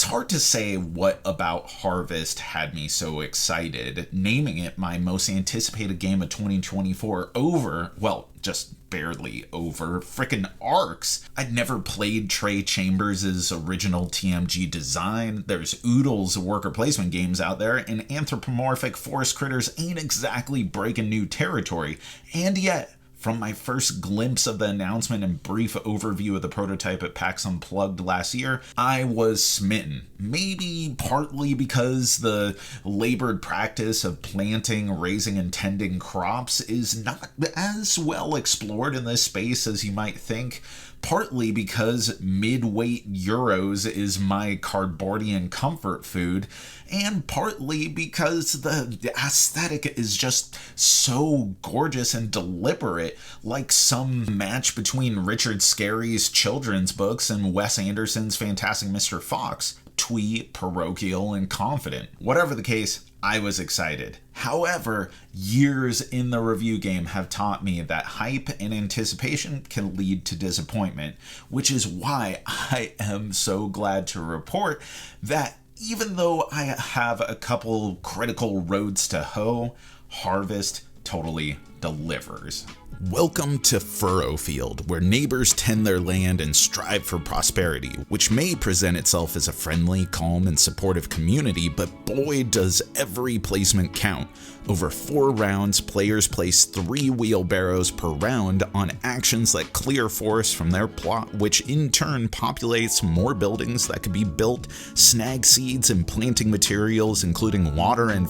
hard to say what about Harvest had me so excited, naming it my most anticipated game of 2024 over, well, just barely over, frickin' Arcs. I'd never played Trey Chambers' original TMG design. There's oodles of worker placement games out there, and anthropomorphic forest critters ain't exactly breaking new territory. And yet, from my first glimpse of the announcement and brief overview of the prototype at PAX Unplugged last year, I was smitten. Maybe partly because the labored practice of planting, raising, and tending crops is not as well explored in this space as you might think. Partly because mid-weight Euros is my Cardboardian comfort food, and partly because the aesthetic is just so gorgeous and deliberate, like some match between Richard Scarry's children's books and Wes Anderson's Fantastic Mr. Fox. Twee, parochial, and confident. Whatever the case, I was excited. However, years in the review game have taught me that hype and anticipation can lead to disappointment, which is why I am so glad to report that even though I have a couple critical roads to hoe, Harvest totally delivers. Welcome to Furrowfield, where neighbors tend their land and strive for prosperity, which may present itself as a friendly, calm, and supportive community, but boy does every placement count. Over 4 rounds, players place 3 wheelbarrows per round on actions that clear forests from their plot, which in turn populates more buildings that could be built, snag seeds and planting materials, including water and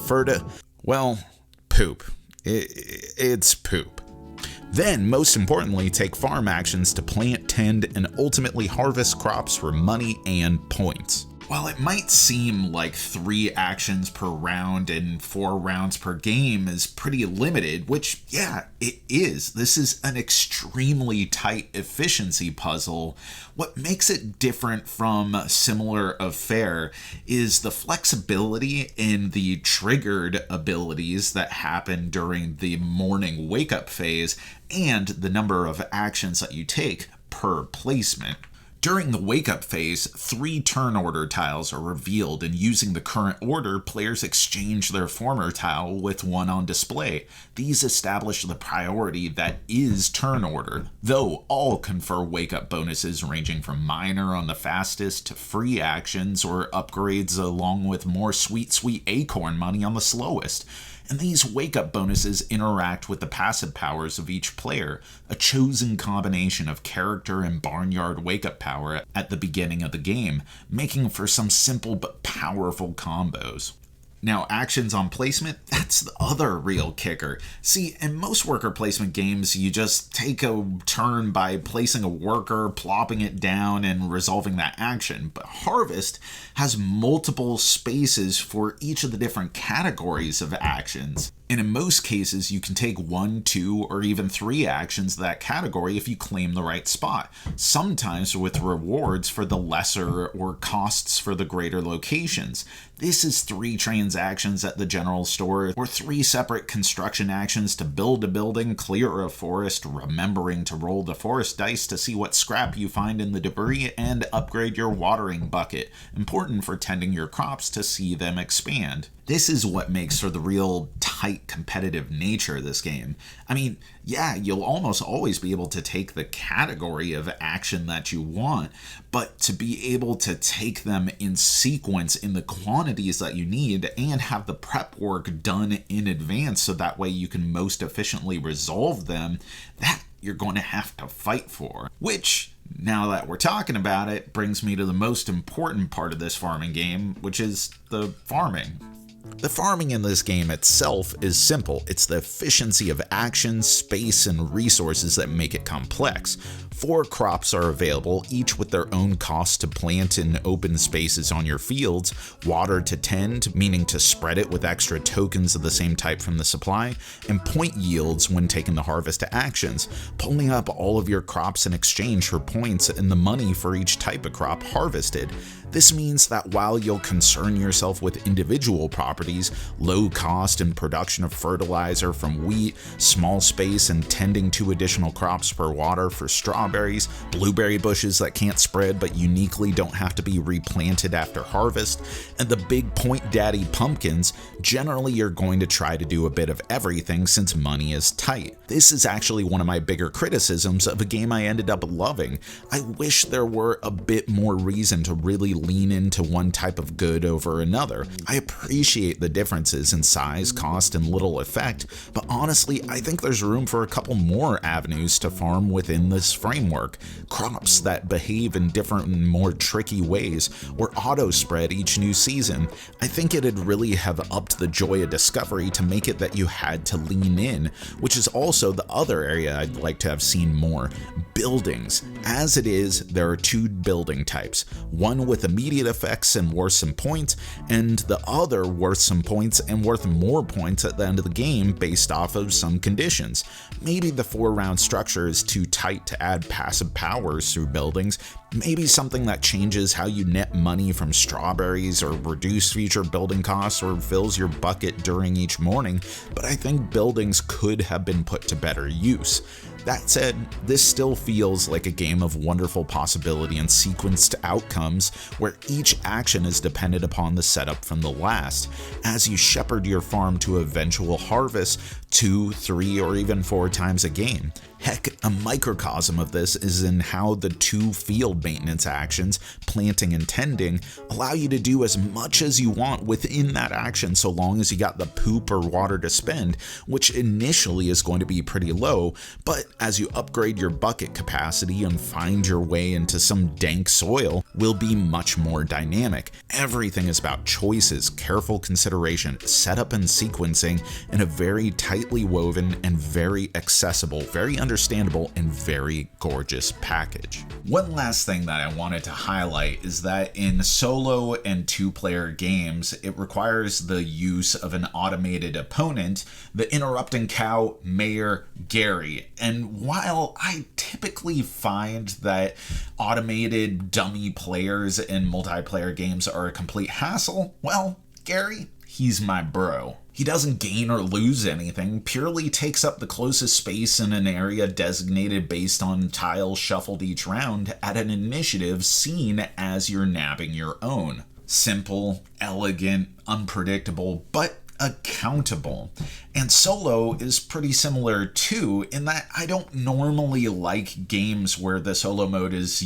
well, poop. It's poop. Then, most importantly, take farm actions to plant, tend, and ultimately harvest crops for money and points. While it might seem like 3 actions per round and 4 rounds per game is pretty limited, which, yeah, it is. This is an extremely tight efficiency puzzle. What makes it different from a similar affair is the flexibility in the triggered abilities that happen during the morning wake-up phase and the number of actions that you take per placement. During the wake-up phase, 3 turn order tiles are revealed, and using the current order, players exchange their former tile with one on display. These establish the priority that is turn order, though all confer wake-up bonuses ranging from minor on the fastest to free actions or upgrades along with more sweet acorn money on the slowest. And these wake-up bonuses interact with the passive powers of each player, a chosen combination of character and barnyard wake-up power at the beginning of the game, making for some simple but powerful combos. Now, actions on placement, that's the other real kicker. See, in most worker placement games, you just take a turn by placing a worker, plopping it down, and resolving that action. But Harvest has multiple spaces for each of the different categories of actions. And in most cases, you can take 1, 2, or even 3 actions of that category if you claim the right spot, sometimes with rewards for the lesser or costs for the greater locations. This is 3 transactions at the general store, or 3 separate construction actions to build a building, clear a forest, remembering to roll the forest dice to see what scrap you find in the debris, and upgrade your watering bucket, important for tending your crops to see them expand. This is what makes for the real tight competitive nature of this game. I mean, yeah, you'll almost always be able to take the category of action that you want, but to be able to take them in sequence in the quantities that you need and have the prep work done in advance so that way you can most efficiently resolve them, that you're going to have to fight for. Which, now that we're talking about it, brings me to the most important part of this farming game, which is the farming. The farming in this game itself is simple. It's the efficiency of action, space, and resources that make it complex. 4 crops are available, each with their own cost to plant in open spaces on your fields, water to tend, meaning to spread it with extra tokens of the same type from the supply, and point yields when taking the harvest actions, pulling up all of your crops in exchange for points and the money for each type of crop harvested. This means that while you'll concern yourself with individual properties properties, low cost and production of fertilizer from wheat, small space and tending 2 additional crops per water for strawberries, blueberry bushes that can't spread but uniquely don't have to be replanted after harvest, and the big point daddy pumpkins. Generally, you're going to try to do a bit of everything since money is tight. This is actually one of my bigger criticisms of a game I ended up loving. I wish there were a bit more reason to really lean into one type of good over another. I appreciate the differences in size, cost, and little effect, but honestly, I think there's room for a couple more avenues to farm within this framework. Crops that behave in different and more tricky ways, or auto-spread each new season. I think it'd really have upped the joy of discovery to make it that you had to lean in, which is also the other area I'd like to have seen more. Buildings. As it is, there are 2 building types, one with immediate effects and worth some points, and the other worth some points and worth more points at the end of the game based off of some conditions. Maybe the 4-round structure is too tight to add passive powers through buildings. Maybe something that changes how you net money from strawberries or reduce future building costs or fills your bucket during each morning, but I think buildings could have been put to better use. That said, this still feels like a game of wonderful possibility and sequenced outcomes where each action is dependent upon the setup from the last, as you shepherd your farm to eventual harvest 2, 3, or even 4 times a game. Heck, a microcosm of this is in how the 2 field maintenance actions, planting and tending, allow you to do as much as you want within that action so long as you got the poop or water to spend, which initially is going to be pretty low, but as you upgrade your bucket capacity and find your way into some dank soil, will be much more dynamic. Everything is about choices, careful consideration, setup and sequencing in a very tightly woven and very accessible, very understandable, and very gorgeous package. One last thing that I wanted to highlight is that in solo and 2-player games, it requires the use of an automated opponent, the interrupting cow, Mayor Gary. And while I typically find that automated dummy players in multiplayer games are a complete hassle, well, Gary, he's my bro. He doesn't gain or lose anything, purely takes up the closest space in an area designated based on tiles shuffled each round at an initiative seen as you're nabbing your own. Simple, elegant, unpredictable, but accountable. And solo is pretty similar too, in that I don't normally like games where the solo mode is,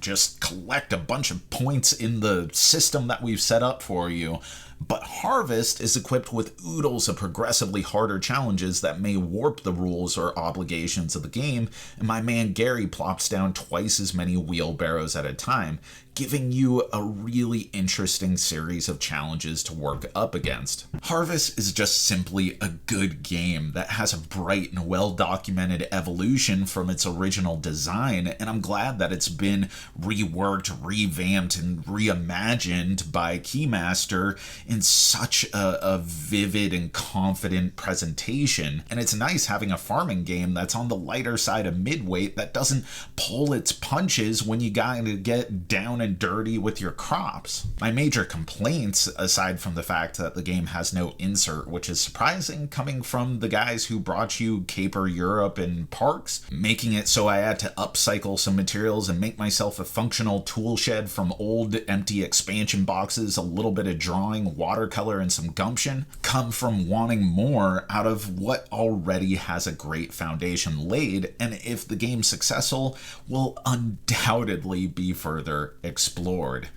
just collect a bunch of points in the system that we've set up for you. But Harvest is equipped with oodles of progressively harder challenges that may warp the rules or obligations of the game, and my man Gary plops down twice as many wheelbarrows at a time, giving you a really interesting series of challenges to work up against. Harvest is just simply a good game that has a bright and well-documented evolution from its original design, and I'm glad that it's been reworked, revamped, and reimagined by Keymaster in such a vivid and confident presentation. And it's nice having a farming game that's on the lighter side of midweight that doesn't pull its punches when you gotta get down and dirty with your crops. My major complaints, aside from the fact that the game has no insert, which is surprising coming from the guys who brought you Caper Europe and Parks, making it so I had to upcycle some materials and make myself a functional tool shed from old empty expansion boxes, a little bit of drawing, watercolor, and some gumption, come from wanting more out of what already has a great foundation laid, and if the game's successful, will undoubtedly be further explored.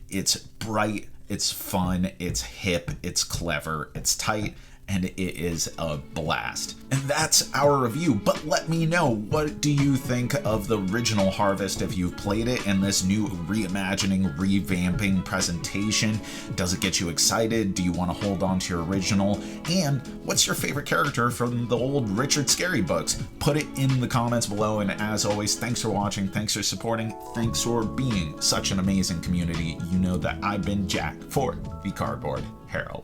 It's bright, it's fun, it's hip, it's clever, it's tight, and it is a blast. And that's our review, but let me know, what do you think of the original Harvest if you've played it and this new reimagining, revamping presentation? Does it get you excited? Do you want to hold on to your original? And what's your favorite character from the old Richard Scarry books? Put it in the comments below, and as always, thanks for watching, thanks for supporting, thanks for being such an amazing community. You know that I've been Jack for the Cardboard Herald.